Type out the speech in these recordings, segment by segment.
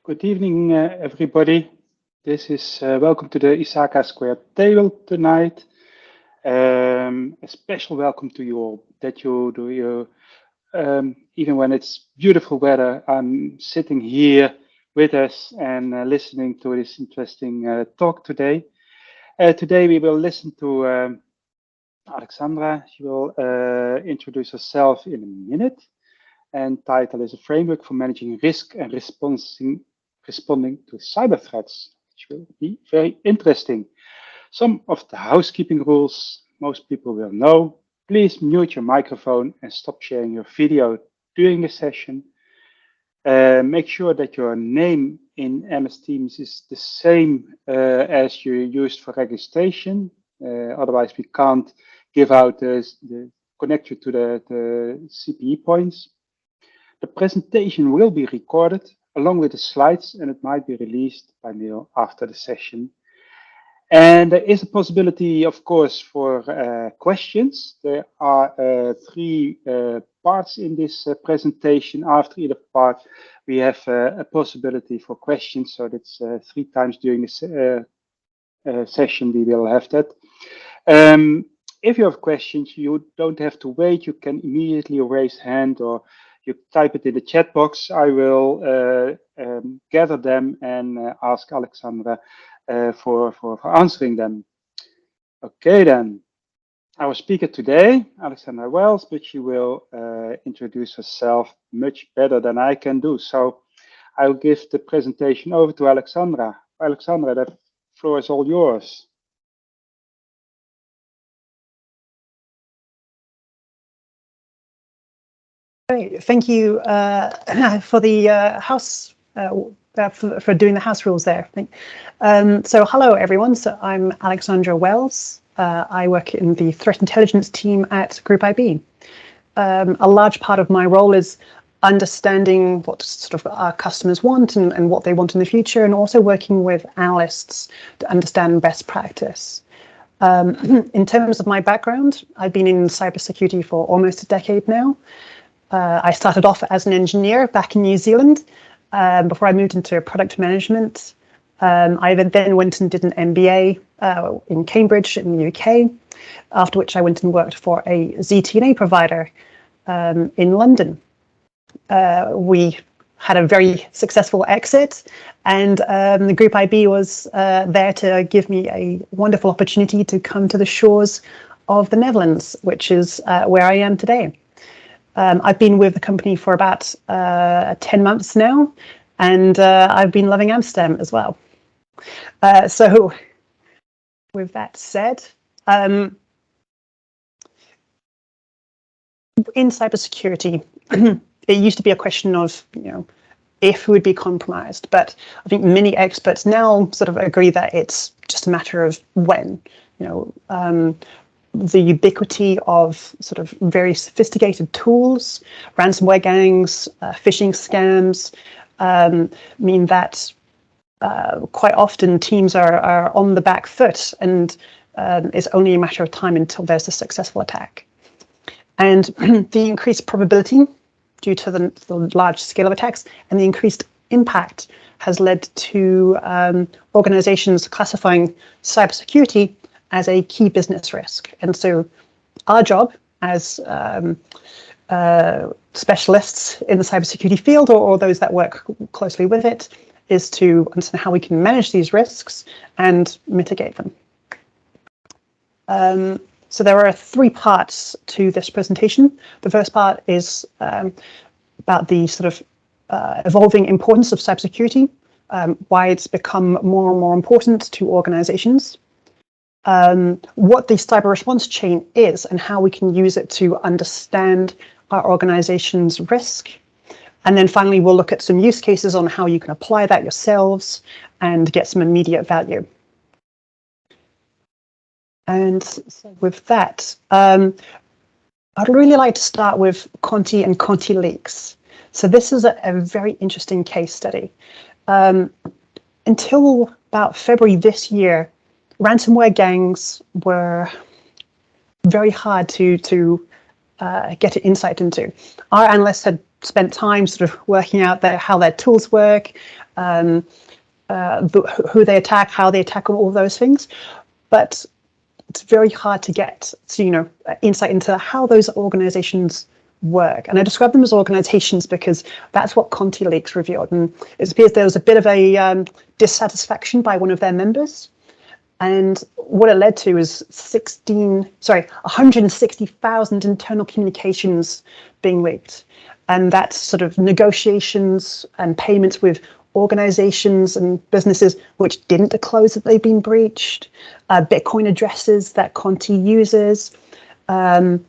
Good evening, everybody. This is welcome to the Isaka Square table tonight. A special welcome to you all. That you do even when it's beautiful weather. I'm sitting here with us and listening to this interesting talk today. Today we will listen to Alexandra. She will introduce herself in a minute. And title is a framework for managing risk and responding to cyber threats, which will be very interesting. Some of the housekeeping rules most people will know. Please mute your microphone and stop sharing your video during the session. Make sure that your name in MS Teams is the same as you used for registration. Otherwise, we can't give out connect you to the CPE points. The presentation will be recorded along with the slides, and it might be released by mail after the session. And there is a possibility, of course, for questions. There are three parts in this presentation. After either part, we have a possibility for questions. So that's 3 times during this session we will have that. If you have questions, you don't have to wait. You can immediately raise hand or you type it in the chat box. I will gather them and ask Alexandra for answering them. Okay, then. Our speaker today, Alexandra Wells, but she will introduce herself much better than I can do. So I'll give the presentation over to Alexandra. Alexandra, the floor is all yours. Great. Thank you for the for doing the house rules there. So hello everyone. So I'm Alexandra Wells. I work in the threat intelligence team at Group IB. A large part of my role is understanding what sort of our customers want and what they want in the future, and also working with analysts to understand best practice. In terms of my background, I've been in cybersecurity for almost a decade now. I started off as an engineer back in New Zealand before I moved into product management. I then went and did an MBA in Cambridge in the UK, after which I went and worked for a ZTNA provider in London. We had a very successful exit, and the Group IB was there to give me a wonderful opportunity to come to the shores of the Netherlands, which is where I am today. I've been with the company for about 10 months now, and I've been loving Amsterdam as well. So with that said, in cybersecurity, it used to be a question of, if we would be compromised, but I think many experts now sort of agree that it's just a matter of when. The ubiquity of sort of very sophisticated tools, ransomware gangs, phishing scams mean that quite often teams are on the back foot, and it's only a matter of time until there's a successful attack. And the increased probability due to the large scale of attacks and the increased impact has led to organizations classifying cybersecurity as a key business risk. And so our job as specialists in the cybersecurity field, or those that work closely with it, is to understand how we can manage these risks and mitigate them. So there are 3 parts to this presentation. The first part is about the sort of evolving importance of cybersecurity, why it's become more and more important to organizations, what the cyber response chain is and how we can use it to understand our organization's risk. And then finally, we'll look at some use cases on how you can apply that yourselves and get some immediate value. And so with that, I'd really like to start with Conti and Conti leaks. So this is a very interesting case study. Until about February this year, ransomware gangs were very hard to get insight into. Our analysts had spent time sort of working out how their tools work, who they attack, how they attack, all those things. But it's very hard to get insight into how those organizations work. And I describe them as organizations because that's what Conti leaks revealed. And it appears there was a bit of a dissatisfaction by one of their members. And what it led to is 160,000 internal communications being leaked. And that's sort of negotiations and payments with organizations and businesses which didn't disclose that they've been breached, Bitcoin addresses that Conti uses, the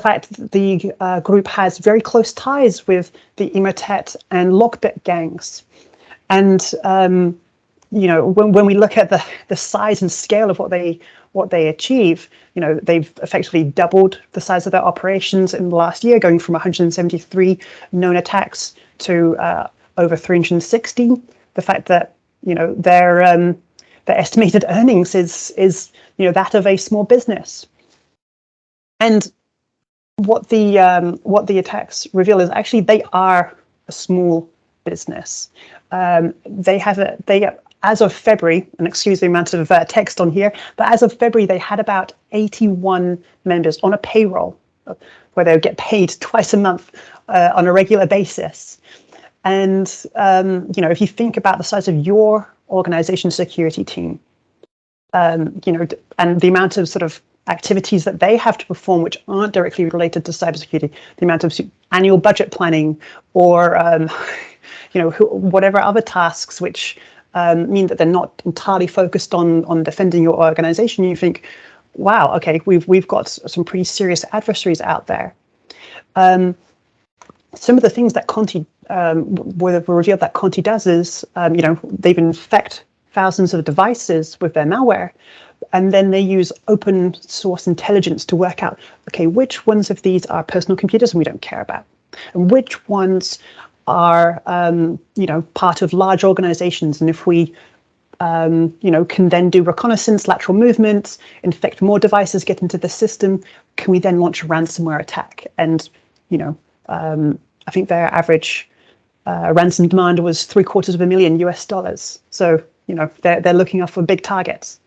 fact that the group has very close ties with the Emotet and Lockbit gangs. And when we look at the size and scale of what they achieve, they've effectively doubled the size of their operations in the last year, going from 173 known attacks to over 360. The fact that their estimated earnings is that of a small business. And what the attacks reveal is actually they are a small business. As of February, and excuse the amount of text on here, but as of February, they had about 81 members on a payroll where they would get paid twice a month on a regular basis. And, if you think about the size of your organization's security team, and the amount of sort of activities that they have to perform which aren't directly related to cybersecurity, the amount of annual budget planning or, whatever other tasks which mean that they're not entirely focused on defending your organization, you think, wow, okay, we've got some pretty serious adversaries out there. Some of the things that Conti were revealed that Conti does is, they've infect thousands of devices with their malware, and then they use open source intelligence to work out, okay, which ones of these are personal computers and we don't care about, and which ones are, part of large organizations. And if we, can then do reconnaissance, lateral movements, infect more devices, get into the system, can we then launch a ransomware attack? And, I think their average ransom demand was $750,000 US. So, they're looking out for big targets.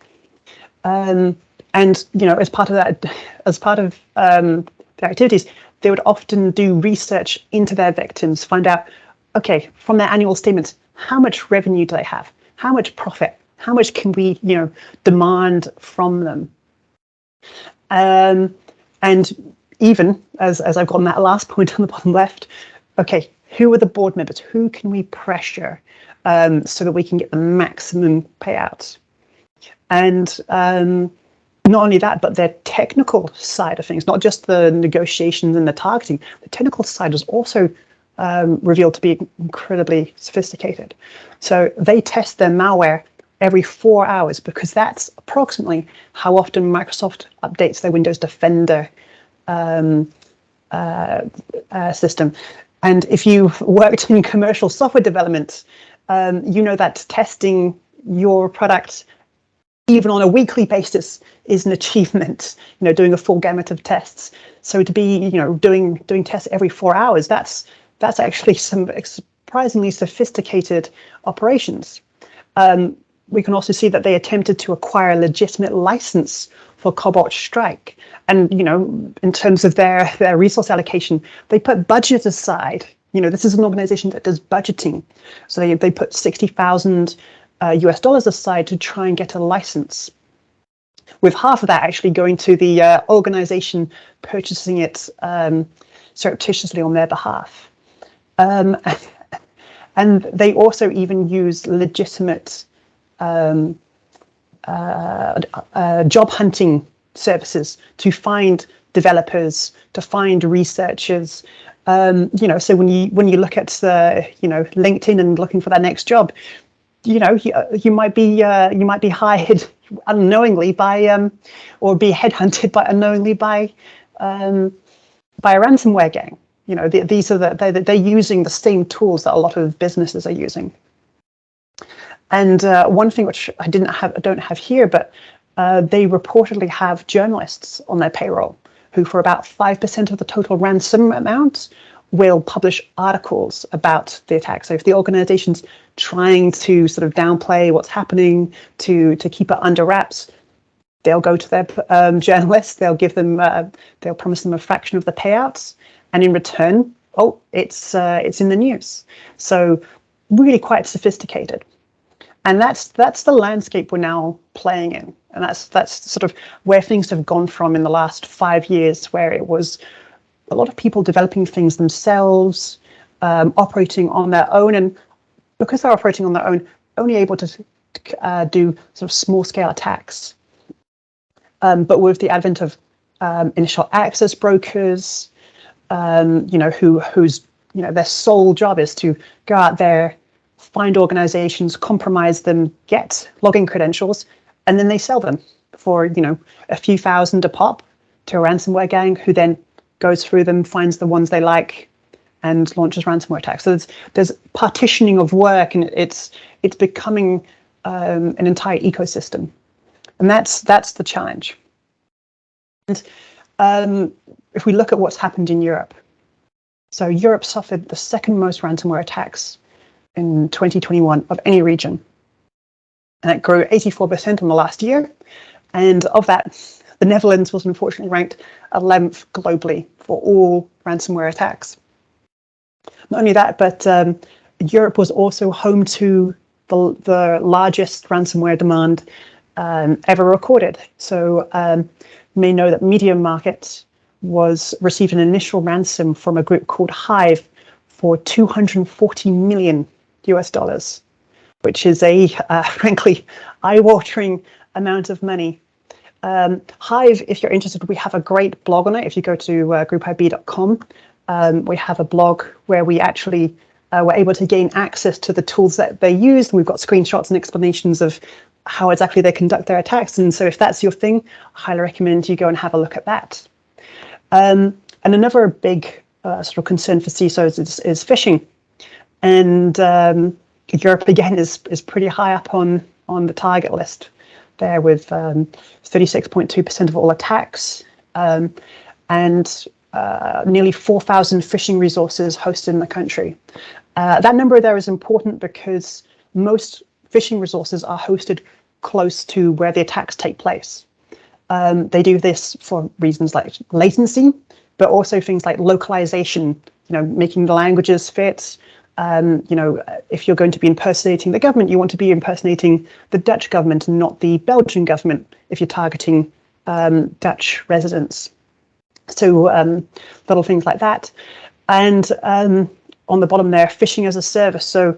And, as part of their activities, they would often do research into their victims, find out, okay, from their annual statements, how much revenue do they have? How much profit? How much can we, demand from them? And even as I've got on that last point on the bottom left, okay, who are the board members? Who can we pressure so that we can get the maximum payouts? And not only that, but their technical side of things, not just the negotiations and the targeting, the technical side was also revealed to be incredibly sophisticated. So they test their malware every 4 hours because that's approximately how often Microsoft updates their Windows Defender system. And if you've worked in commercial software development, that testing your product even on a weekly basis is an achievement, doing a full gamut of tests. So to be, doing tests every 4 hours, that's actually some surprisingly sophisticated operations. We can also see that they attempted to acquire a legitimate license for Cobalt Strike. And, in terms of their resource allocation, they put budget aside. This is an organization that does budgeting. So they put $60,000 US aside to try and get a license, with half of that actually going to the organization purchasing it surreptitiously on their behalf. And they also even use legitimate job hunting services to find developers, to find researchers. So when you look at LinkedIn and looking for that next job, you might be hired unknowingly by or be headhunted unknowingly by a ransomware gang. These are they're using the same tools that a lot of businesses are using. And one thing which I don't have here, but they reportedly have journalists on their payroll who, for about 5% of the total ransom amount, will publish articles about the attack. So if the organization's trying to sort of downplay what's happening, to keep it under wraps, they'll go to their journalists, they'll promise them a fraction of the payouts, and in return, oh, it's in the news. So really quite sophisticated. And that's the landscape we're now playing in. And that's sort of where things have gone from in the last 5 years, where it was a lot of people developing things themselves, operating on their own, and because they're operating on their own, only able to do sort of small-scale attacks. But with the advent of initial access brokers, whose their sole job is to go out there, find organizations, compromise them, get login credentials, and then they sell them for a few thousand a pop to a ransomware gang, who then goes through them, finds the ones they like, and launches ransomware attacks. So there's partitioning of work, and it's becoming an entire ecosystem, and that's the challenge. And if we look at what's happened in Europe, so Europe suffered the second most ransomware attacks in 2021 of any region, and it grew 84% in the last year. And of that, the Netherlands was unfortunately ranked 11th globally for all ransomware attacks. Not only that, but Europe was also home to the largest ransomware demand ever recorded. So you may know that Media Market received an initial ransom from a group called Hive for $240 million US, which is a frankly eye-watering amount of money. Hive, if you're interested, we have a great blog on it. If you go to groupib.com, we have a blog where we actually were able to gain access to the tools that they used. We've got screenshots and explanations of how exactly they conduct their attacks. And so if that's your thing, I highly recommend you go and have a look at that. And another big sort of concern for CISOs is phishing. And Europe, again, is pretty high up on the target list there, with 36.2% of all attacks, and nearly 4,000 phishing resources hosted in the country. That number there is important because most phishing resources are hosted close to where the attacks take place. They do this for reasons like latency, but also things like localization, making the languages fit. If you're going to be impersonating the government, you want to be impersonating the Dutch government and not the Belgian government if you're targeting Dutch residents. So little things like that. And on the bottom there, phishing as a service. So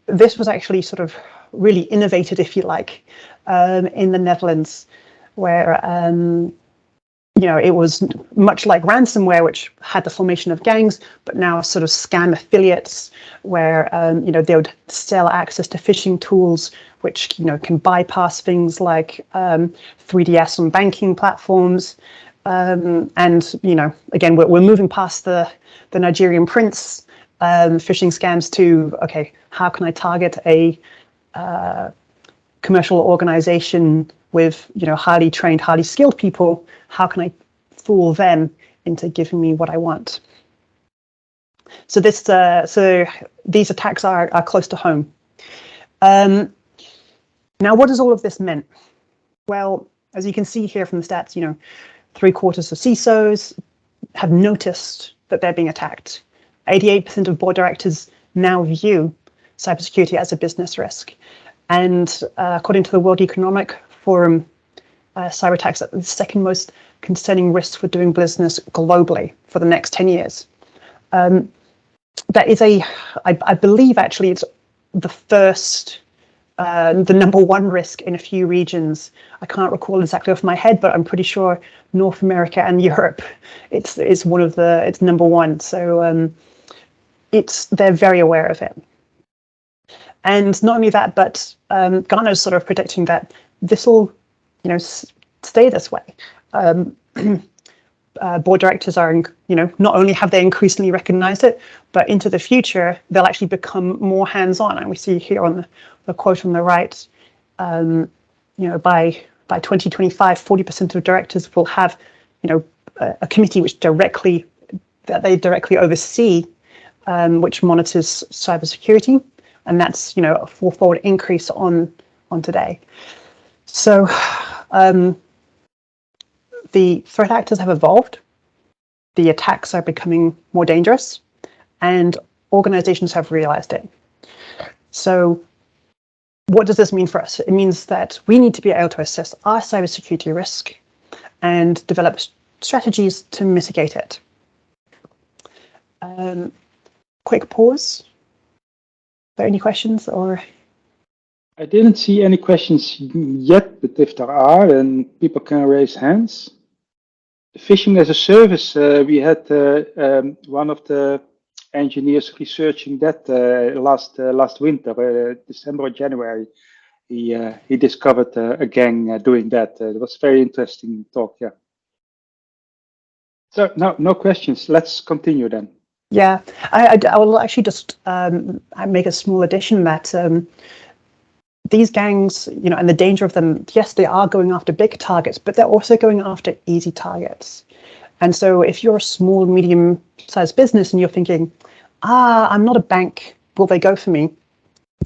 this was actually sort of really innovated, if you like, in the Netherlands, where it was much like ransomware, which had the formation of gangs, but now sort of scam affiliates, where they would sell access to phishing tools, which can bypass things like 3DS on banking platforms, and again we're moving past the Nigerian prince phishing scams to, okay, how can I target a commercial organization with highly trained, highly skilled people? How can I fool them into giving me what I want? So these attacks are close to home. Now, what does all of this mean? Well, as you can see here from the stats, 3/4 of CISOs have noticed that they're being attacked. 88% of board directors now view cybersecurity as a business risk. And according to the World Economic Forum, cyber attacks are the second most concerning risk for doing business globally for the next 10 years. That is I believe actually it's the first, the number one risk in a few regions. I can't recall exactly off my head, but I'm pretty sure North America and Europe, it's number one. So they're very aware of it. And not only that, but Gartner's sort of predicting that this will, stay this way. Board directors are, not only have they increasingly recognized it, but into the future, they'll actually become more hands-on. And we see here on the quote on the right, by 2025, 40% of directors will have, a committee that they directly oversee which monitors cybersecurity, and that's a fourfold increase on today. So the threat actors have evolved, the attacks are becoming more dangerous, and organizations have realized it. So what does this mean for us? It means that we need to be able to assess our cybersecurity risk and develop strategies to mitigate it. Quick pause. Are there any questions or? I didn't see any questions yet, but if there are, then people can raise hands. Phishing as a service, we had one of the engineers researching that last winter, December or January. He discovered a gang doing that. It was very interesting talk, yeah. So no questions. Let's continue then. Yeah, I will actually just make a small addition that these gangs, and the danger of them, yes, they are going after big targets, but they're also going after easy targets. And so if you're a small, medium-sized business and you're thinking, I'm not a bank, will they go for me?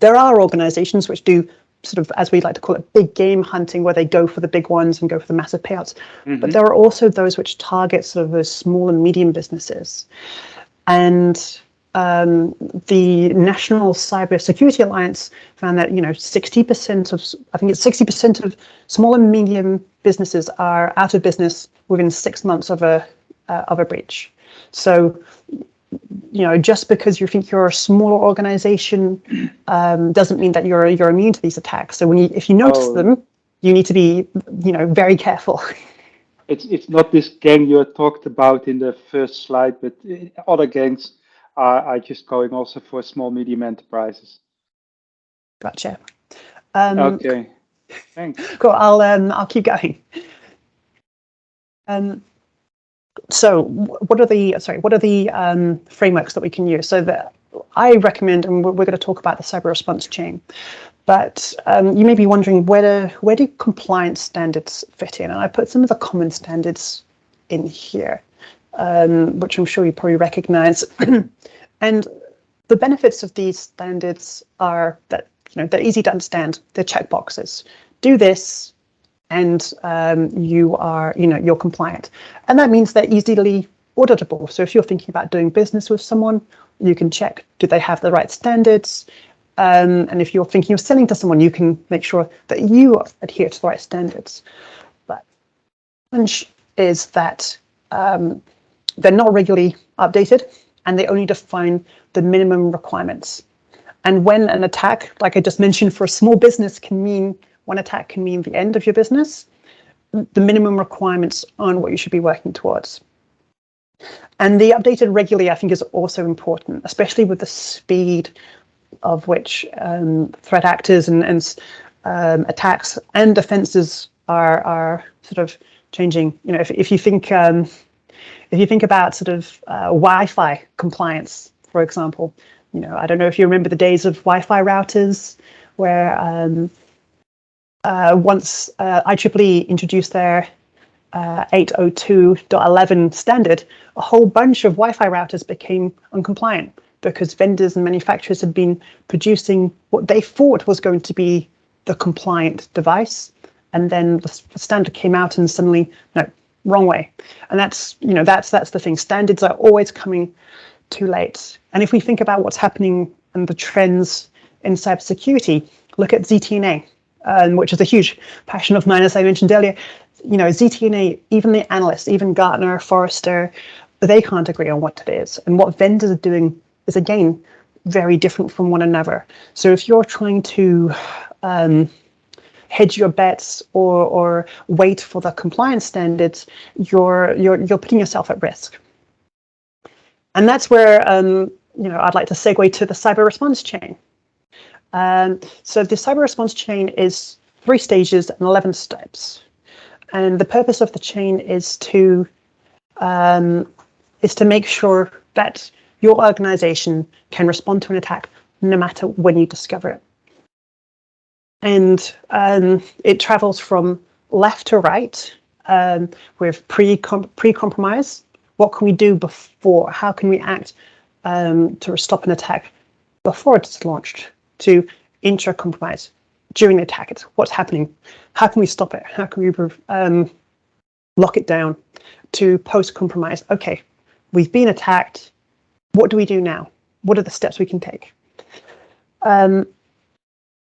There are organizations which do sort of, as we like to call it, big game hunting, where they go for the big ones and go for the massive payouts. Mm-hmm. But there are also those which target sort of those small and medium businesses. And the National Cybersecurity Alliance found that 60% of small and medium businesses are out of business within 6 months of a breach. So just because you think you're a smaller organization doesn't mean that you're immune to these attacks. So if you notice them, you need to be very careful. It's not this gang you talked about in the first slide, but other gangs are just going also for small, medium enterprises. Gotcha. Okay, thanks. Cool. I'll keep going. So what are the frameworks that we can use? So that I recommend, and we're going to talk about the cyber response chain. But you may be wondering, where do compliance standards fit in? And I put some of the common standards in here, which I'm sure you probably recognize. And the benefits of these standards are that they're easy to understand. They're checkboxes. Do this, and you're compliant. And that means they're easily auditable. So if you're thinking about doing business with someone, you can check, do they have the right standards? And if you're thinking of selling to someone, you can make sure that you adhere to the right standards. But the challenge is that they're not regularly updated, and they only define the minimum requirements. And when an attack, like I just mentioned, for a small business one attack can mean the end of your business, the minimum requirements on what you should be working towards. And the updated regularly, I think, is also important, especially with the speed of which threat actors and attacks and offences are sort of changing. If you think about sort of Wi-Fi compliance, for example, I don't know if you remember the days of Wi-Fi routers, where once IEEE introduced their 802.11 standard, a whole bunch of Wi-Fi routers became uncompliant because vendors and manufacturers had been producing what they thought was going to be the compliant device, and then the standard came out and suddenly, no, wrong way. And that's the thing. Standards are always coming too late. And if we think about what's happening and the trends in cybersecurity, look at ZTNA, which is a huge passion of mine, as I mentioned earlier. ZTNA, even the analysts, even Gartner, Forrester, they can't agree on what it is. And what vendors are doing is, again, very different from one another. So if you're trying to hedge your bets or wait for the compliance standards, you're putting yourself at risk. And that's where I'd like to segue to the cyber response chain. So the cyber response chain is 3 stages and 11 steps. And the purpose of the chain is to make sure that your organization can respond to an attack no matter when you discover it. And it travels from left to right with pre-compromise. What can we do before? How can we act to stop an attack before it's launched, to intra-compromise during the attack. It's what's happening. How can we stop it? How can we lock it down? To post-compromise. Okay, we've been attacked. What do we do now? What are the steps we can take?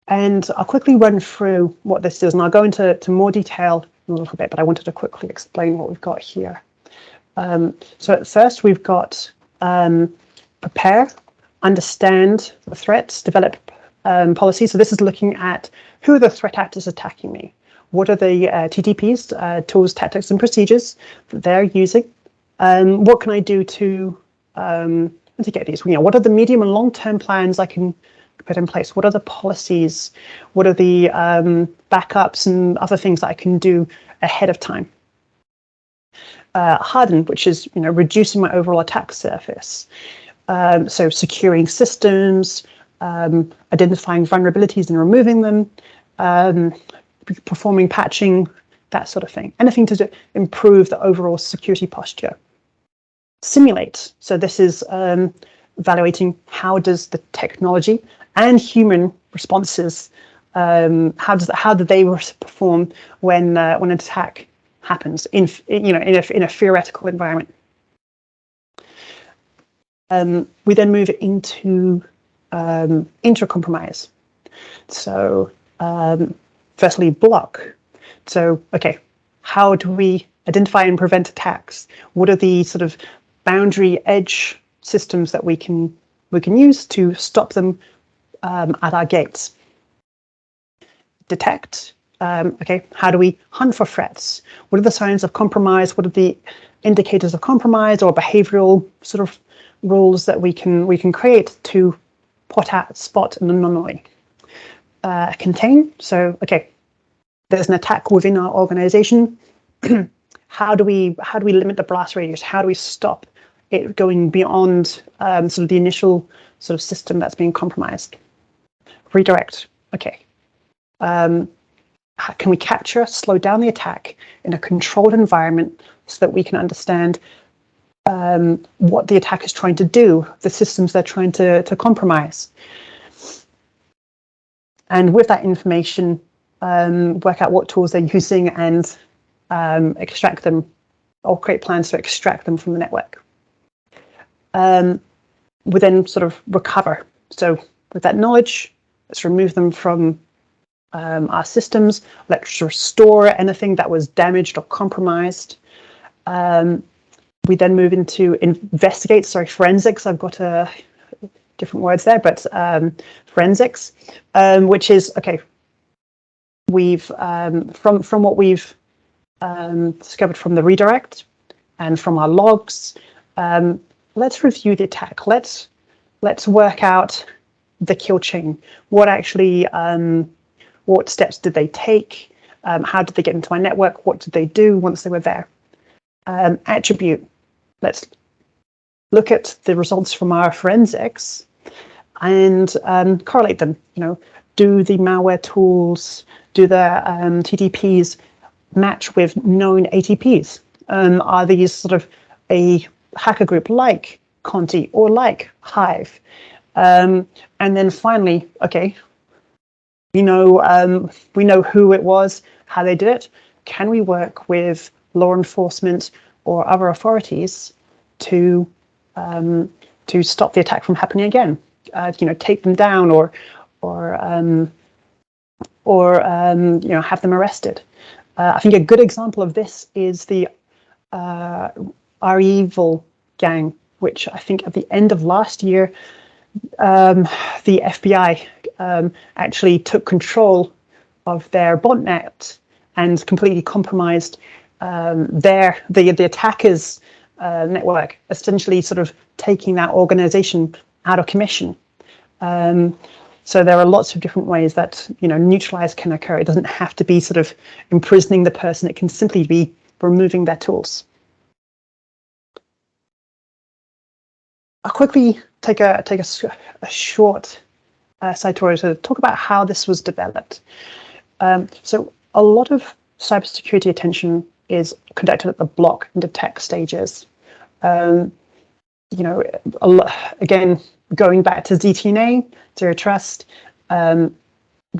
And I'll quickly run through what this is, and I'll go into more detail in a little bit, but I wanted to quickly explain what we've got here. So at first, we've got prepare, understand the threats, develop policies. So this is looking at who are the threat actors attacking me. What are the TTPs, tools, tactics, and procedures that they're using? What can I do to mitigate these? What are the medium and long-term plans I can put in place? What are the policies? What are the backups and other things that I can do ahead of time? Harden, which is reducing my overall attack surface. So securing systems, identifying vulnerabilities and removing them, performing patching, that sort of thing. Anything to improve the overall security posture. Simulate. So this is evaluating how does the technology and human responses, how do they perform when an attack happens in a theoretical environment. We then move into intra-compromise. So firstly, block. So, okay, how do we identify and prevent attacks? What are the sort of boundary edge systems that we can use to stop them at our gates? Detect. Okay, how do we hunt for threats? What are the signs of compromise? What are the indicators of compromise or behavioral sort of rules that we can create to spot an anomaly? Contain. So, okay, there's an attack within our organization. How do we limit the blast radius? How do we stop it going beyond sort of the initial sort of system that's being compromised? Redirect. Okay. Can we capture, slow down the attack in a controlled environment so that we can understand what the attack is trying to do, the systems they're trying to compromise? And with that information, work out what tools they're using and extract them, or create plans to extract them from the network. We then sort of recover. So with that knowledge, let's remove them from our systems. Let's restore anything that was damaged or compromised. We then move into investigate, forensics. I've got different words there, but forensics, which is, okay, we've, from what we've discovered from the redirect and from our logs, let's review the attack. Let's work out the kill chain. What actually, what steps did they take? How did they get into my network? What did they do once they were there? Attribute. Let's look at the results from our forensics and correlate them. Do the malware tools, do the TTPs match with known ATPs? Are these sort of a hacker group like Conti or like Hive? And then finally, okay, we know who it was, how they did it. Can we work with law enforcement or other authorities to stop the attack from happening again? Take them down or have them arrested. I think a good example of this is the Our Evil gang, which I think at the end of last year, the FBI actually took control of their botnet and completely compromised the attackers' network, essentially sort of taking that organization out of commission. So there are lots of different ways that neutralize can occur. It doesn't have to be sort of imprisoning the person. It can simply be removing their tools. I'll quickly take a short side tour to talk about how this was developed. So a lot of cybersecurity attention is conducted at the block and detect stages. you know, again, going back to ZTNA, Zero Trust,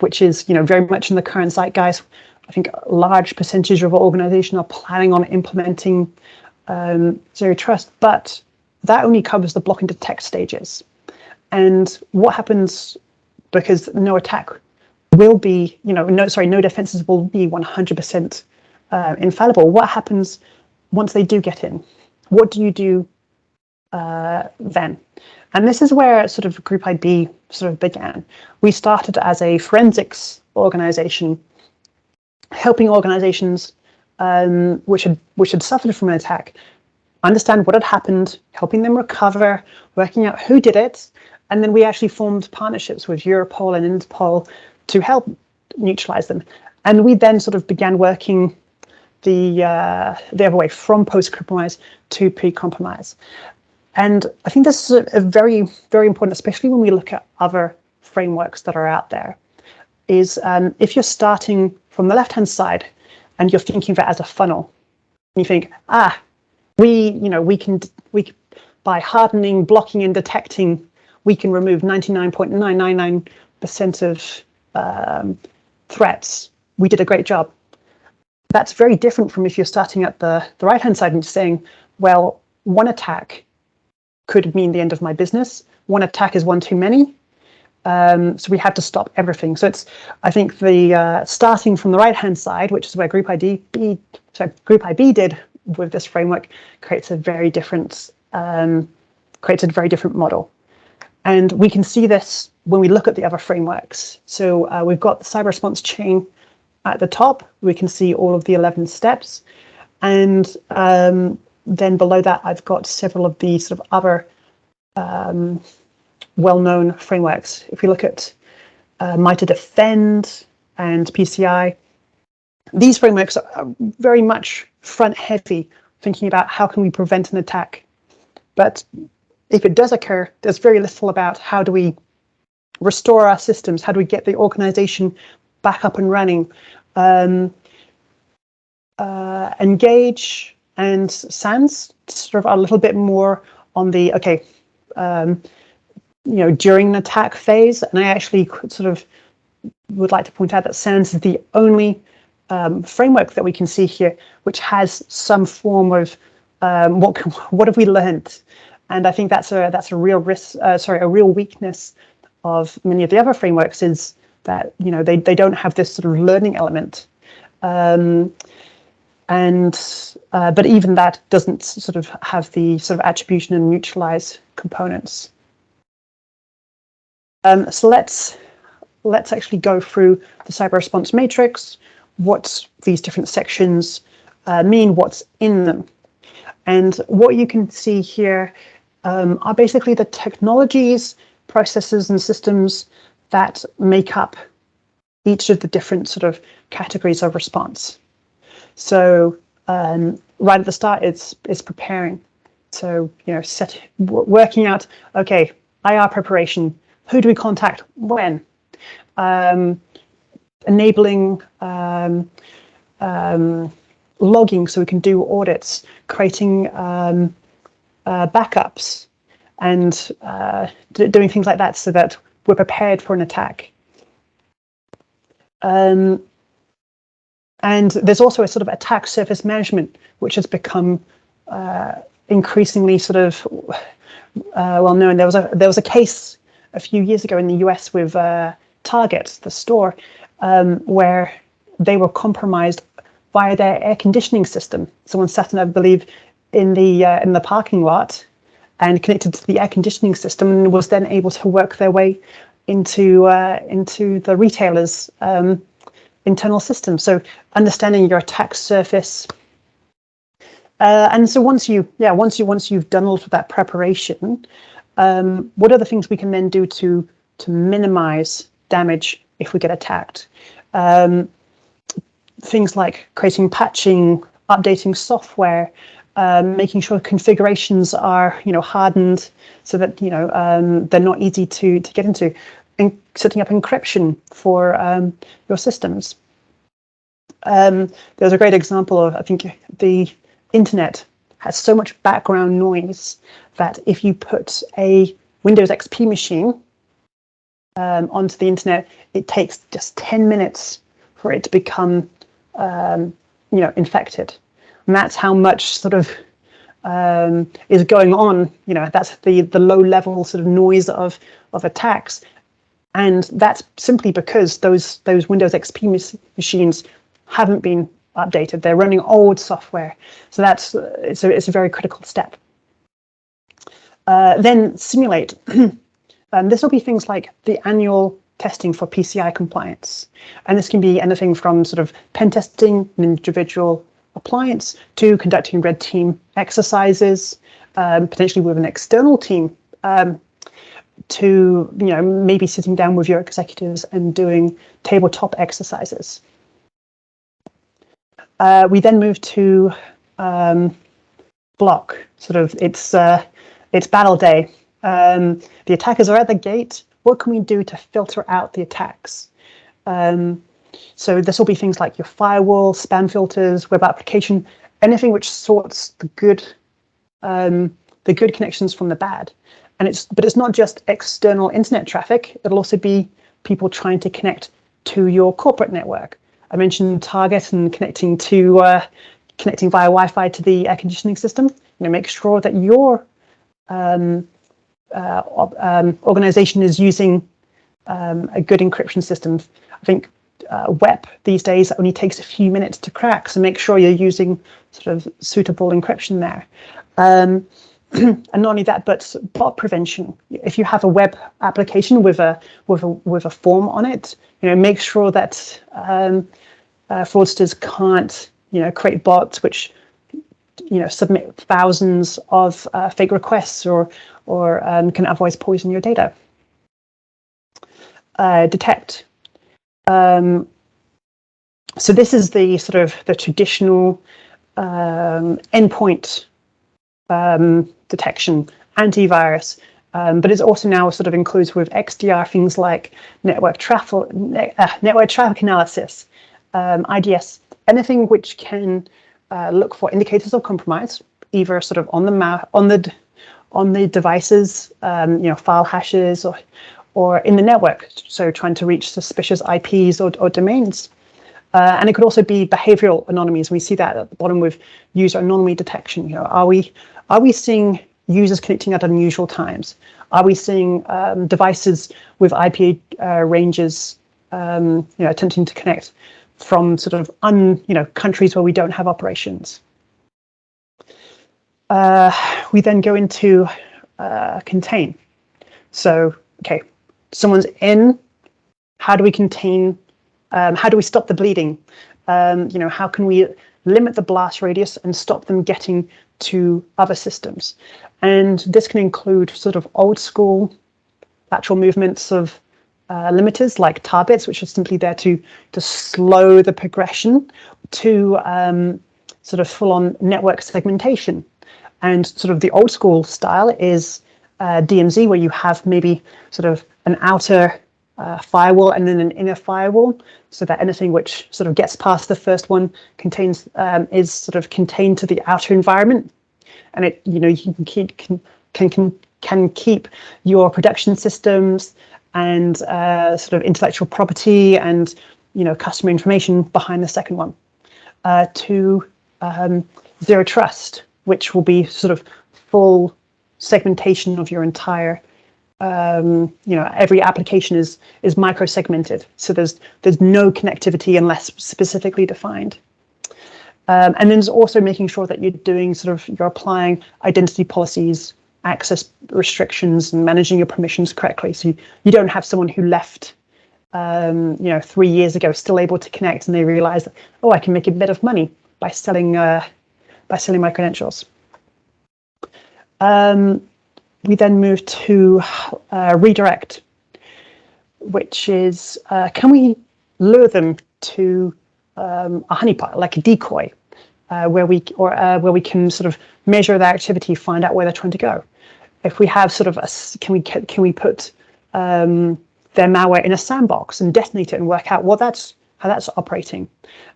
which is, you know, very much in the current zeitgeist. I think a large percentage of our organization are planning on implementing Zero Trust, but that only covers the block and detect stages. And what happens, because no attack will be, you know, no defenses will be 100% infallible. What happens once they do get in? What do you do then? And this is where sort of Group IB sort of began. We started as a forensics organization, helping organizations which had suffered from an attack understand what had happened, helping them recover, working out who did it, and then we actually formed partnerships with Europol and Interpol to help neutralize them. And we then sort of began working the other way, from post-compromise to pre-compromise. And I think this is a very, very important, especially when we look at other frameworks that are out there, is if you're starting from the left-hand side and you're thinking of it as a funnel, and you think, we can by hardening, blocking, and detecting, we can remove 99.999% of threats. We did a great job. That's very different from if you're starting at the right-hand side and saying, well, one attack could mean the end of my business. One attack is one too many. So we have to stop everything. So it's, I think, the starting from the right-hand side, which is where Group IB did with this framework, creates a very different model. And we can see this when we look at the other frameworks. So we've got the cyber response chain at the top. We can see all of the 11 steps. And then below that, I've got several of the sort of other well-known frameworks. If we look at MITRE Defend and PCI, these frameworks are very much front-heavy, thinking about how can we prevent an attack. But if it does occur, there's very little about how do we restore our systems, how do we get the organization back up and running. Engage and SANS sort of are a little bit more on the, during an attack phase. And I actually sort of would like to point out that SANS is the only framework that we can see here which has some form of what have we learned. And I think that's a real a real weakness of many of the other frameworks, is that they don't have this sort of learning element, but even that doesn't sort of have the sort of attribution and neutralize components. So let's actually go through the cyber response matrix, what these different sections mean, what's in them. And what you can see here are basically the technologies, processes, and systems that make up each of the different sort of categories of response. So right at the start, it's preparing. So working out, okay, IR preparation. Who do we contact when? Enabling logging so we can do audits, creating backups, and doing things like that so that we're prepared for an attack. And there's also a sort of attack surface management, which has become increasingly sort of well known. There was a case a few years ago in the US with Target, the store, where they were compromised via their air conditioning system. Someone sat in, I believe, in the parking lot and connected to the air conditioning system, and was then able to work their way into the retailer's internal system. So understanding your attack surface, and so once you've done all of that preparation, what are the things we can then do to minimize damage if we get attacked? Things like creating patching, updating software, making sure configurations are hardened so that they're not easy to get into, and setting up encryption for your systems. There's a great example of, I think, the internet has so much background noise that if you put a Windows XP machine onto the internet, it takes just 10 minutes for it to become infected. And that's how much sort of is going on. That's the low level sort of noise of attacks. And that's simply because those Windows XP machines haven't been updated. They're running old software. So it's a very critical step. Then simulate. This will be things like the annual testing for PCI compliance. And this can be anything from sort of pen testing an individual appliance to conducting red team exercises, potentially with an external team, to maybe sitting down with your executives and doing tabletop exercises. We then move to block. Sort of it's battle day. The attackers are at the gate. What can we do to filter out the attacks? So this will be things like your firewall, spam filters, web application, anything which sorts the good connections from the bad. But it's not just external internet traffic. It'll also be people trying to connect to your corporate network. I mentioned Target and connecting via Wi-Fi to the air conditioning system. Make sure that your organization is using a good encryption system. I think WEP these days only takes a few minutes to crack, so make sure you're using sort of suitable encryption there. And not only that, but bot prevention. If you have a web application with a form on it, make sure that fraudsters can't create bots which submit thousands of fake requests or can otherwise poison your data. Detect. So this is the sort of the traditional endpoint detection, antivirus, but it also now sort of includes with XDR things like network traffic analysis, IDS, anything which can look for indicators of compromise, either sort of on the devices, file hashes, or in the network, so trying to reach suspicious IPs or domains. And it could also be behavioral anomalies. We see that at the bottom with user anomaly detection. Are we seeing users connecting at unusual times? Are we seeing devices with IP ranges, attempting to connect from sort of countries where we don't have operations? We then go into contain. So, okay, someone's in. How do we contain? How do we stop the bleeding? How can we limit the blast radius and stop them getting to other systems? And this can include sort of old school lateral movements of limiters like tar bits, which are simply there to slow the progression, to sort of full-on network segmentation. And sort of the old school style is DMZ, where you have maybe sort of an outer firewall and then an inner firewall, so that anything which sort of gets past the first one is sort of contained to the outer environment, and it you can keep your production systems and sort of intellectual property and customer information behind the second one. To zero trust, which will be sort of full segmentation of your entire every application is micro-segmented, so there's no connectivity unless specifically defined. And then there's also making sure that you're applying identity policies, access restrictions, and managing your permissions correctly, so you don't have someone who left 3 years ago still able to connect, and they realize that, oh, I can make a bit of money by selling my credentials. We then move to redirect, which is can we lure them to a honeypot, like a decoy, where we can sort of measure their activity, find out where they're trying to go. If we have sort of can we put their malware in a sandbox and detonate it and work out how that's operating,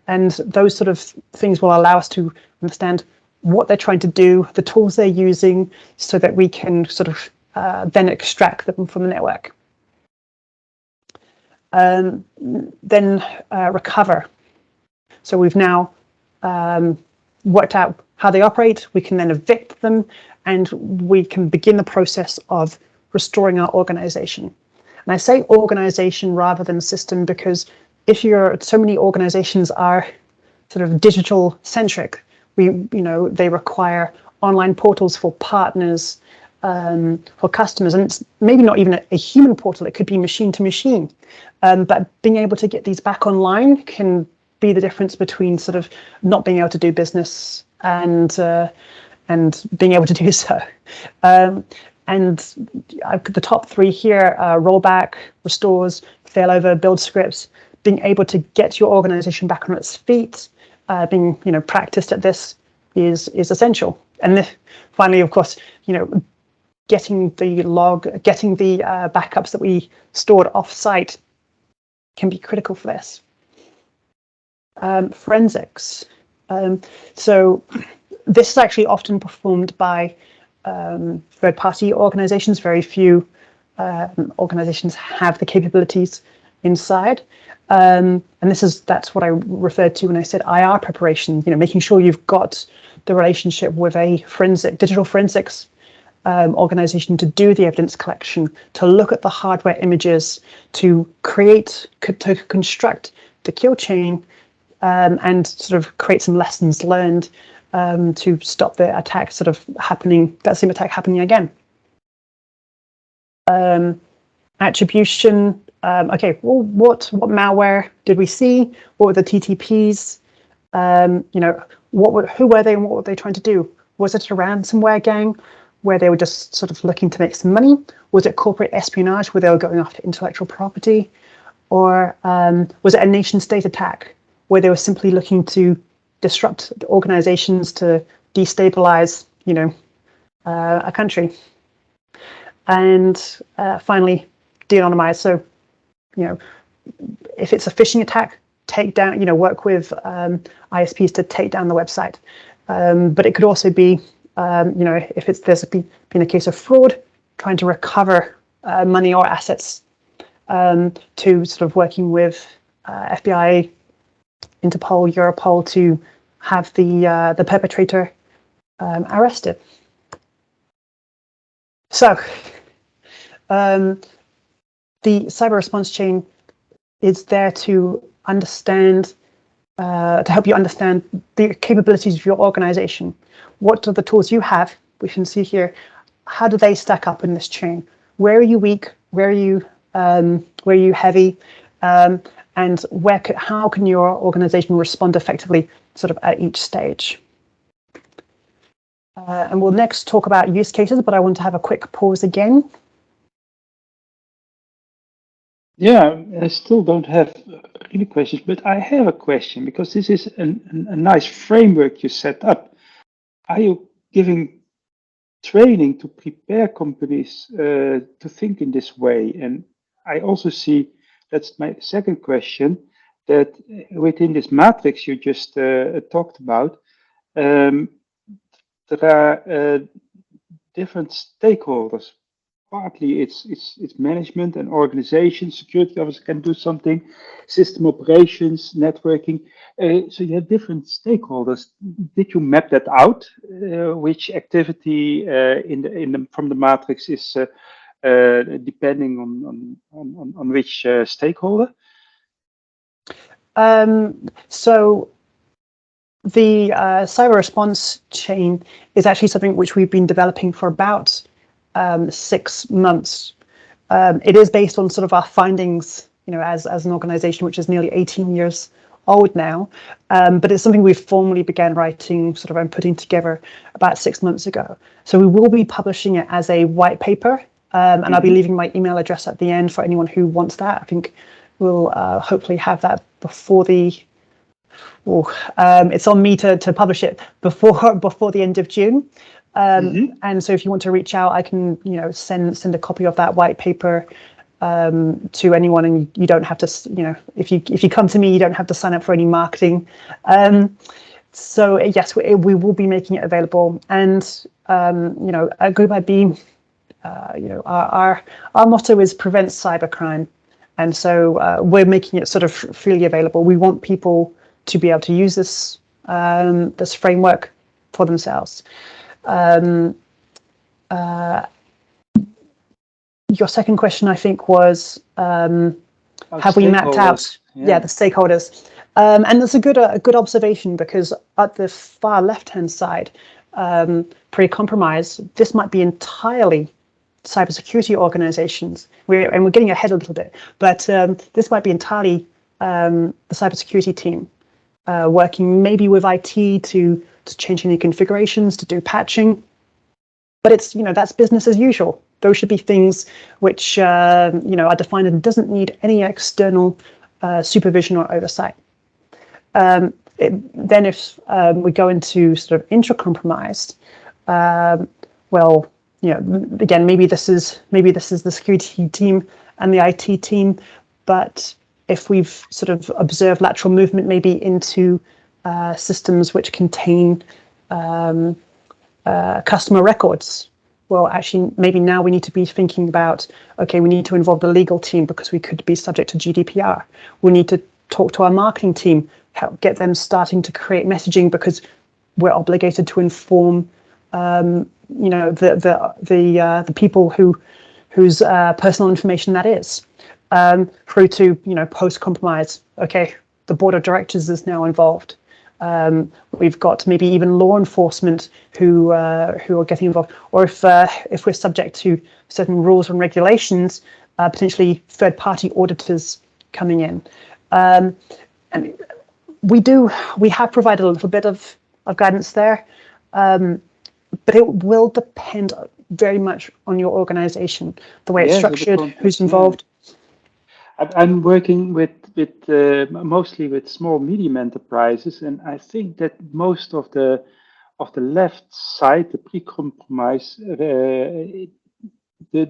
and those sort of things will allow us to understand what they're trying to do, the tools they're using, so that we can sort of then extract them from the network. Then recover. So we've now worked out how they operate. We can then evict them, and we can begin the process of restoring our organization. And I say organization rather than system, because so many organizations are sort of digital centric. They require online portals for partners, for customers, and it's maybe not even a human portal. It could be machine to machine. But being able to get these back online can be the difference between sort of not being able to do business and being able to do so. And the top three here: rollback, restores, failover, build scripts. Being able to get your organization back on its feet, being practiced at this is essential. And finally, of course, getting the backups that we stored off-site can be critical for this. Forensics. So this is actually often performed by third-party organizations. Very few organizations have the capabilities inside. And that's what I referred to when I said IR preparation, making sure you've got the relationship with a digital forensics organization to do the evidence collection, to look at the hardware images, to construct the kill chain, and sort of create some lessons learned to stop the attack that same attack happening again. Attribution. Okay, well, what malware did we see? What were the TTPs? Who were they and what were they trying to do? Was it a ransomware gang where they were just sort of looking to make some money? Was it corporate espionage where they were going after intellectual property? Or was it a nation state attack where they were simply looking to disrupt the organizations to destabilize, a country? And finally, de-anonymize. So, if it's a phishing attack, take down, work with ISPs to take down the website. But it could also be, if there's been a case of fraud, trying to recover money or assets, to sort of working with FBI, Interpol, Europol to have the perpetrator arrested. So the cyber response chain is there to understand, to help you understand the capabilities of your organization. What are the tools you have? We can see here, how do they stack up in this chain? Where are you weak? Where are you heavy? And how can your organization respond effectively sort of at each stage? And we'll next talk about use cases, but I want to have a quick pause again. Yeah, I still don't have really questions, but I have a question, because this is a nice framework you set up. Are you giving training to prepare companies to think in this way? And I also see, that's my second question, that within this matrix you just talked about, there are different stakeholders. Partly it's management and organization, security officer can do something, system operations, networking. So you have different stakeholders. Did you map that out? Which activity from the matrix is depending on which stakeholder? So the cyber response chain is actually something which we've been developing for about 6 months. It is based on sort of our findings, as an organization which is nearly 18 years old now, but it's something we formally began writing and putting together about 6 months ago. So we will be publishing it as a white paper, and I'll be leaving my email address at the end for anyone who wants that. I think we'll hopefully have that before it's on me to publish it before the end of June. And so if you want to reach out, I can send a copy of that white paper to anyone, and you don't have to, if you come to me, you don't have to sign up for any marketing. So yes, we will be making it available, and at Group IB, our motto is prevent cybercrime, and so we're making it sort of freely available. We want people to be able to use this this framework for themselves. Your second question, I think, was have we mapped out the stakeholders? And that's a good observation, because at the far left-hand side, pre-compromise, this might be entirely cybersecurity organizations. We're getting ahead a little bit, but this might be entirely the cybersecurity team working maybe with IT to change any configurations, to do patching. But it's, that's business as usual. Those should be things which are defined and doesn't need any external supervision or oversight. Then if we go into sort of intra-compromised, well, again, maybe this is the security team and the IT team, but if we've sort of observed lateral movement maybe into systems which contain customer records, well, actually, maybe now we need to be thinking about, okay, we need to involve the legal team because we could be subject to GDPR. We need to talk to our marketing team, help get them starting to create messaging because we're obligated to inform, the people whose personal information that is. Through to, post-compromise. Okay, the board of directors is now involved. We've got maybe even law enforcement who are getting involved, or if we're subject to certain rules and regulations, potentially third-party auditors coming in. And we have provided a little bit of guidance there, but it will depend very much on your organization, the way it's structured, who's involved. I'm working with mostly with small medium enterprises, and I think that most of the left side, the pre-compromise, the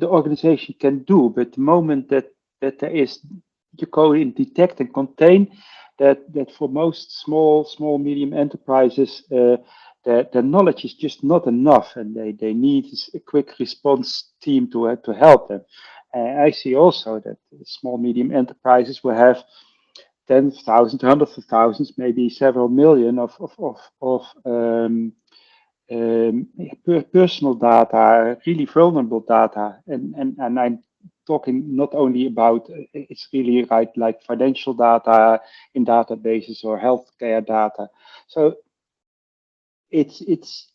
organization can do. But the moment that there is, you go in detect and contain, that for most small medium enterprises, the knowledge is just not enough, and they need a quick response team to help them. I see also that small medium enterprises will have tens of thousands, hundreds of thousands, maybe several million of personal data, really vulnerable data, and I'm talking not only about it's really like financial data in databases or healthcare data. So it's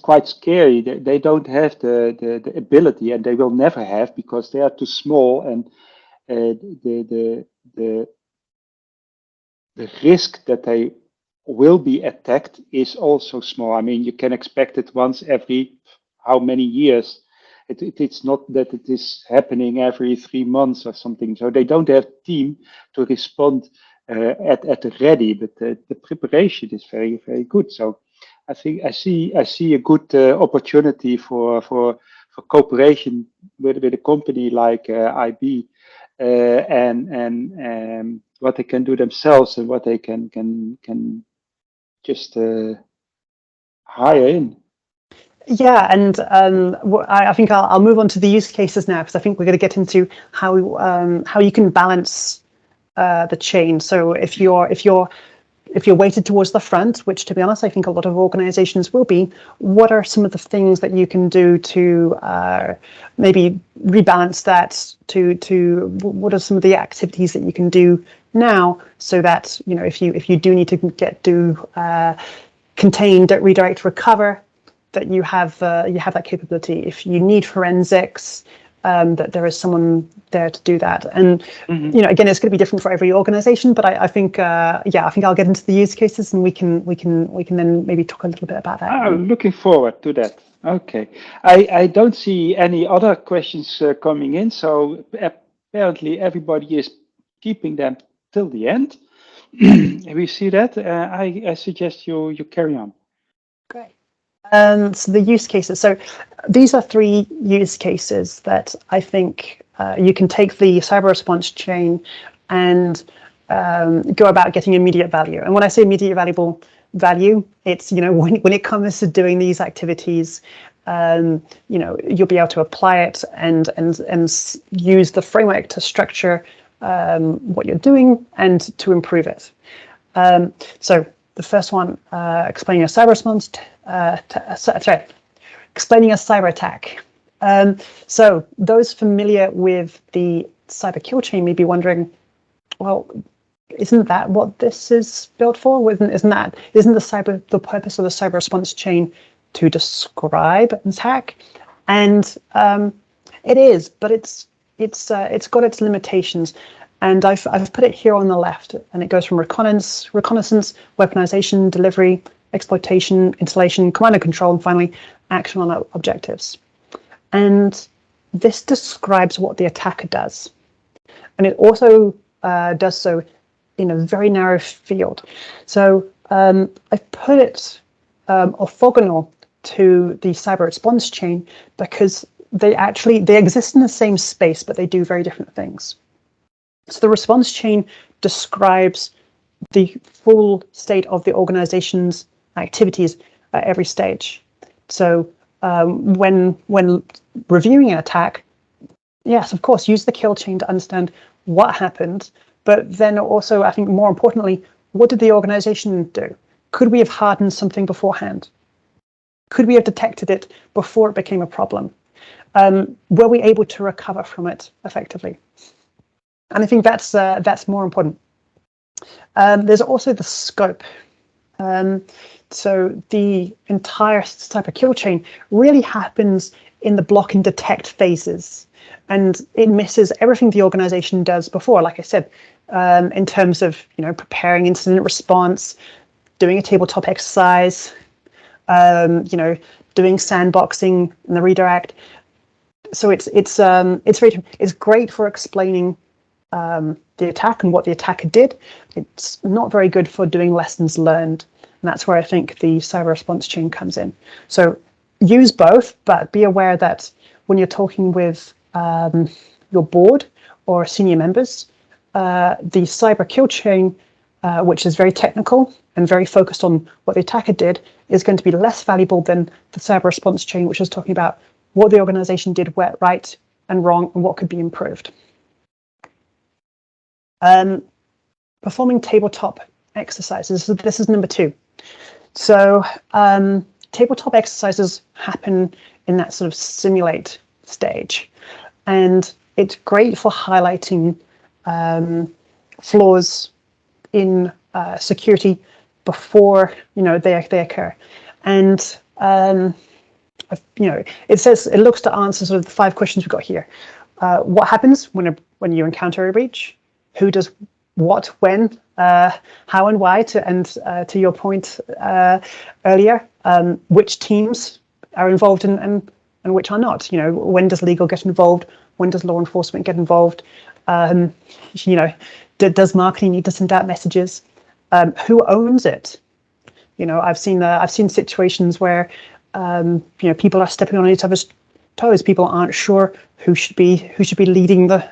quite scary. They don't have the ability, and they will never have, because they are too small, and the risk that they will be attacked is also small. I mean, you can expect it once every how many years. It's not that it is happening every 3 months or something. So they don't have team to respond at the ready, but the preparation is very, very good. So I think I see a good opportunity for cooperation with a company like IB, and what they can do themselves and what they can just hire in. Yeah, and I think I'll move on to the use cases now, because I think we're going to get into how you can balance the chain. So if you're weighted towards the front, which, to be honest, I think a lot of organizations will be, what are some of the things that you can do to maybe rebalance that, to what are some of the activities that you can do now, so that, if you do need to contain, redirect, recover, that you have that capability. If you need forensics, that there is someone there to do that. And again, it's going to be different for every organization, but I think I think I'll get into the use cases, and we can then maybe talk a little bit about that. I'm looking forward to that. Okay, I don't see any other questions coming in, so apparently everybody is keeping them till the end. We see that. I suggest you carry on. Great. So the use cases. So these are 3 use cases that I think you can take the cyber response chain and go about getting immediate value. And when I say immediate value. It's, when it comes to doing these activities, you'll be able to apply it and use the framework to structure what you're doing and to improve it. So the first one, explaining a cyber response, explaining a cyber attack. So those familiar with the cyber kill chain may be wondering, well, isn't that what this is built for? Isn't the purpose of the cyber response chain to describe an attack? And it is, but it's got its limitations. And I've put it here on the left, and it goes from reconnaissance, weaponization, delivery, exploitation, installation, command and control, and finally action on objectives. And this describes what the attacker does. And it also does so in a very narrow field. So I've put it orthogonal to the cyber response chain because they exist in the same space, but they do very different things. So the response chain describes the full state of the organization's activities at every stage. So when reviewing an attack, yes, of course, use the kill chain to understand what happened, but then also, I think more importantly, what did the organization do? Could we have hardened something beforehand? Could we have detected it before it became a problem? Were we able to recover from it effectively? And I think that's more important. There's also the scope. So the entire cyber kill chain really happens in the block and detect phases, and it misses everything the organization does before. Like I said, in terms of preparing incident response, doing a tabletop exercise, doing sandboxing and the redirect. So it's great for explaining the attack and what the attacker did. It's not very good for doing lessons learned. And that's where I think the cyber response chain comes in. So use both, but be aware that when you're talking with your board or senior members, the cyber kill chain, which is very technical and very focused on what the attacker did, is going to be less valuable than the cyber response chain, which is talking about what the organization did right and wrong and what could be improved. Performing tabletop exercises. So this is number 2. So tabletop exercises happen in that sort of simulate stage, and it's great for highlighting flaws in security before they occur. And it says it looks to answer sort of the 5 questions we've got here. What happens when you encounter a breach? Who does what, when, how and why, to your point earlier, which teams are involved and which are not. When does legal get involved? When does law enforcement get involved? Does marketing need to send out messages? Who owns it? I've seen situations where people are stepping on each other's toes. People aren't sure who should be leading the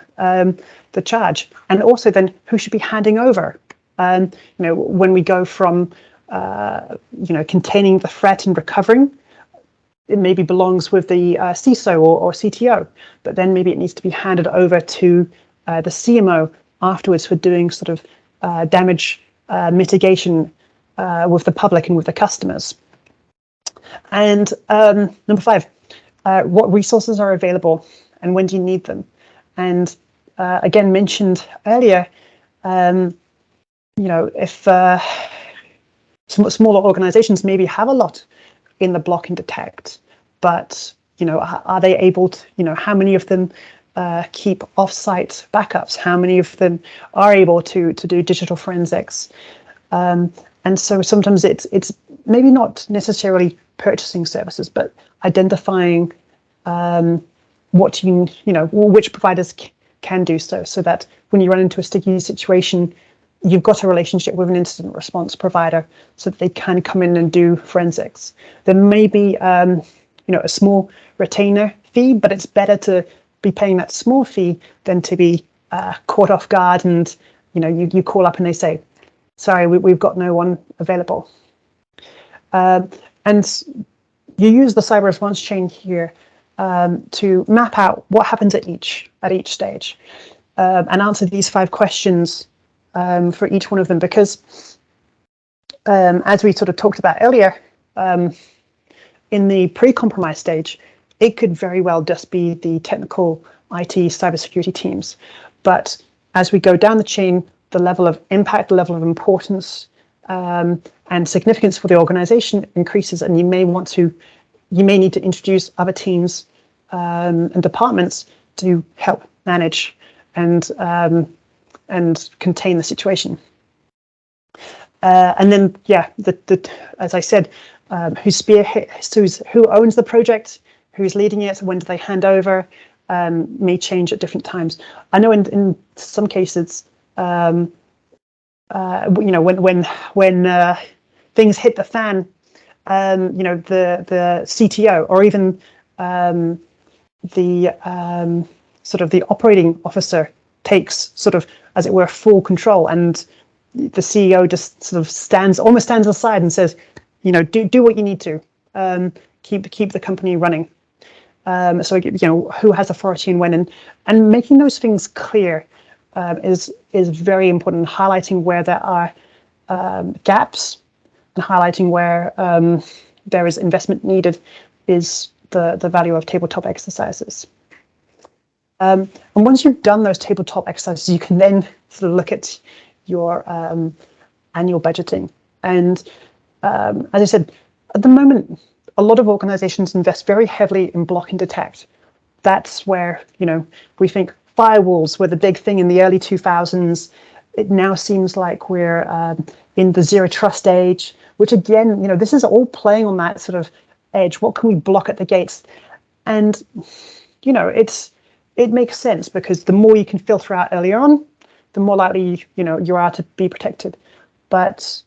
charge, and also then who should be handing over. When we go from containing the threat and recovering, it maybe belongs with the CISO or CTO, but then maybe it needs to be handed over to the CMO afterwards for doing sort of damage mitigation with the public and with the customers. And number 5, what resources are available and when do you need them? And again, mentioned earlier, if smaller organizations maybe have a lot in the block and detect, but are they able to, how many of them keep off-site backups? How many of them are able to do digital forensics? And so sometimes it's maybe not necessarily purchasing services, but identifying which providers can do so that when you run into a sticky situation, you've got a relationship with an incident response provider so that they can come in and do forensics. There may be a small retainer fee, but it's better to be paying that small fee than to be caught off guard and you call up and they say, sorry, we've got no one available. And you use the cyber response chain here to map out what happens at each stage, and answer these 5 questions for each one of them, because as we sort of talked about earlier, in the pre-compromise stage, it could very well just be the technical IT cybersecurity teams. But as we go down the chain, the level of impact, the level of importance and significance for the organization increases, and you may need to introduce other teams and departments to help manage and contain the situation. And then, yeah, as I said, who owns the project, who's leading it, when do they hand over, may change at different times. I know in some cases, when things hit the fan, the CTO or even the sort of the operating officer takes sort of, as it were, full control, and the CEO just sort of almost stands aside and says, do what you need to, keep the company running. So who has authority and when, and making those things clear is very important. Highlighting where there are gaps and highlighting where there is investment needed is the value of tabletop exercises. And once you've done those tabletop exercises, you can then sort of look at your annual budgeting. And as I said, at the moment, a lot of organizations invest very heavily in block and detect. That's where, we think firewalls were the big thing in the early 2000s. It now seems like we're in the zero trust age, which again, this is all playing on that sort of edge. What can we block at the gates? And, it makes sense, because the more you can filter out earlier on, the more likely, you are to be protected. But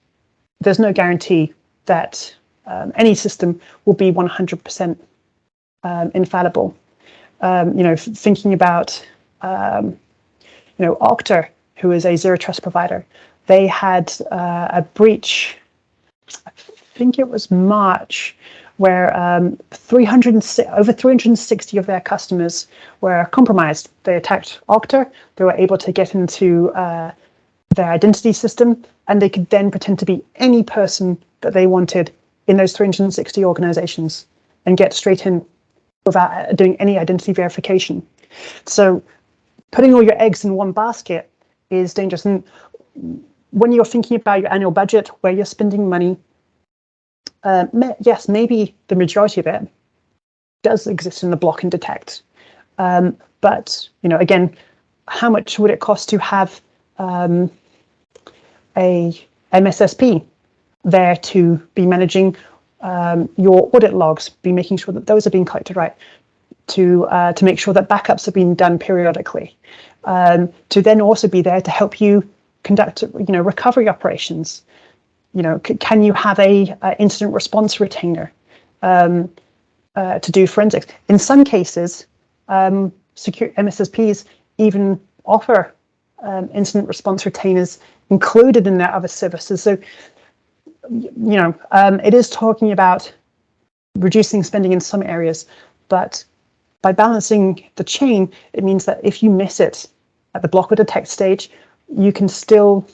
there's no guarantee that any system will be 100% infallible. Thinking about, Okta, who is a zero trust provider, they had a breach, I think it was March, where over 360 of their customers were compromised. They attacked Okta. They were able to get into their identity system, and they could then pretend to be any person that they wanted in those 360 organizations and get straight in without doing any identity verification. So putting all your eggs in one basket is dangerous. And when you're thinking about your annual budget, where you're spending money, yes, maybe the majority of it does exist in the block and detect. But, again, how much would it cost to have a MSSP there to be managing your audit logs, be making sure that those are being collected right, to make sure that backups are being done periodically, to then also be there to help you conduct, recovery operations. Can you have a incident response retainer to do forensics? In some cases, secure MSSPs even offer incident response retainers included in their other services. So, it is talking about reducing spending in some areas, but by balancing the chain, it means that if you miss it at the block or detect stage, you can still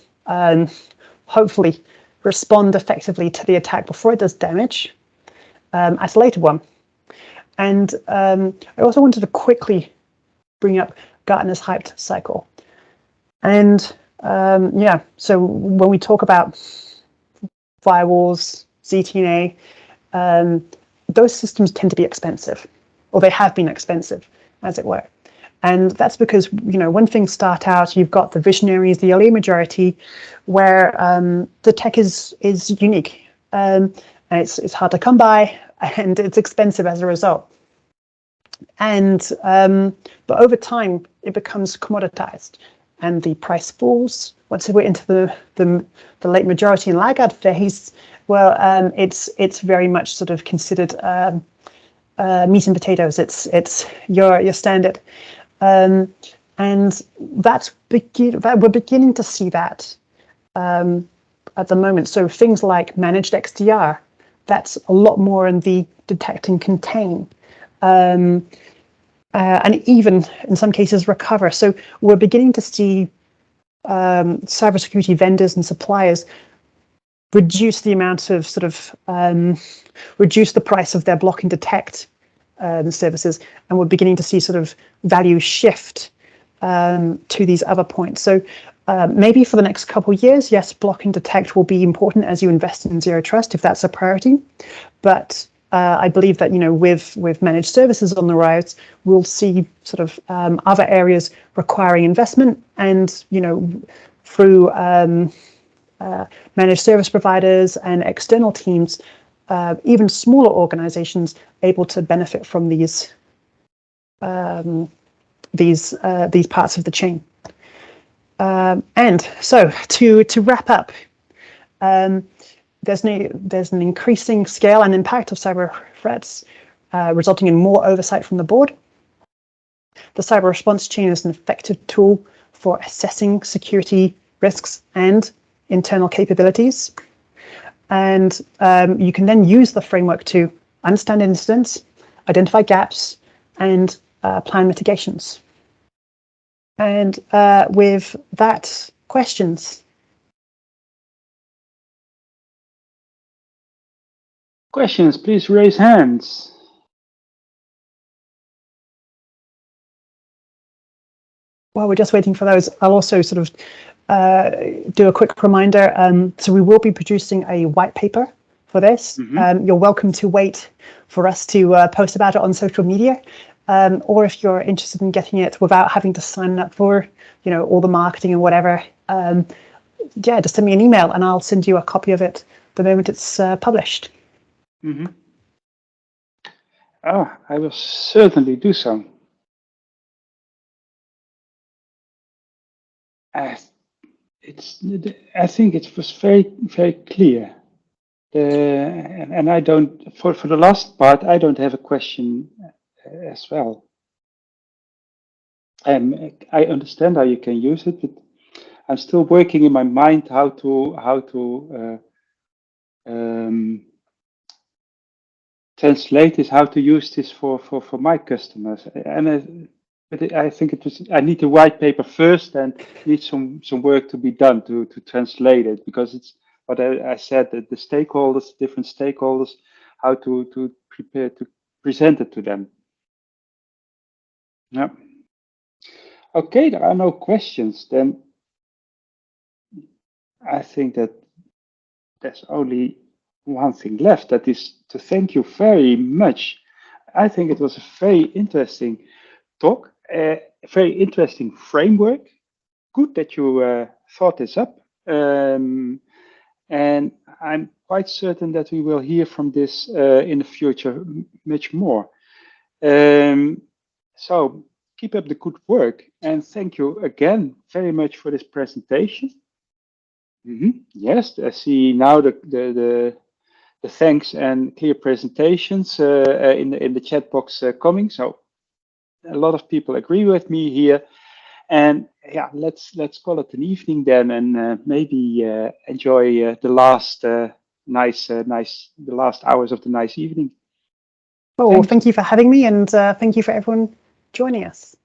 hopefully respond effectively to the attack before it does damage at a later one. And I also wanted to quickly bring up Gartner's hyped cycle. And so when we talk about firewalls, ZTNA, those systems tend to be expensive, or they have been expensive, as it were. And that's because, when things start out, you've got the visionaries, the early majority, where the tech is unique. And it's hard to come by, and it's expensive as a result. And but over time, it becomes commoditized, and the price falls. Once we're into the late majority and laggard phase, well, it's very much sort of considered meat and potatoes. It's your standard. And we're beginning to see that at the moment. So things like managed XDR, that's a lot more in the detect and contain. And even in some cases recover. So we're beginning to see cybersecurity vendors and suppliers reduce the amount of reduce the price of their block and detect services, and we're beginning to see sort of value shift to these other points. So maybe for the next couple of years, yes, block and detect will be important as you invest in zero trust, if that's a priority. But I believe that, with managed services on the rise, we'll see sort of other areas requiring investment, and through managed service providers and external teams, even smaller organizations able to benefit from these parts of the chain. And so to wrap up, there's an increasing scale and impact of cyber threats, resulting in more oversight from the board. The cyber response chain is an effective tool for assessing security risks and internal capabilities. And you can then use the framework to understand incidents, identify gaps, and plan mitigations. And with that, questions? Questions, please raise hands. While we're just waiting for those, I'll also sort of do a quick reminder. So we will be producing a white paper for this. You're welcome to wait for us to post about it on social media. Or if you're interested in getting it without having to sign up for, all the marketing and whatever, just send me an email and I'll send you a copy of it the moment it's published. Oh, I will certainly do so. I think it was very, very clear. And I don't, for the last part, I don't have a question as well. I understand how you can use it, but I'm still working in my mind how to translate this, how to use this for my customers. And but I think I need the white paper first, and need some work to be done to translate it, because it's what I said, that the stakeholders, different stakeholders, how to prepare to present it to them. Yeah. Okay, there are no questions. Then I think that there's only one thing left, that is to thank you very much. I think it was a very interesting talk, a very interesting framework. Good that you thought this up. And I'm quite certain that we will hear from this in the future much more. So keep up the good work, and thank you again very much for this presentation. Yes, I see now the thanks and clear presentations in the chat box coming. So a lot of people agree with me here, and yeah, let's call it an evening then, and maybe enjoy the last nice the last hours of the nice evening. Well, thank you for having me, and thank you for everyone joining us.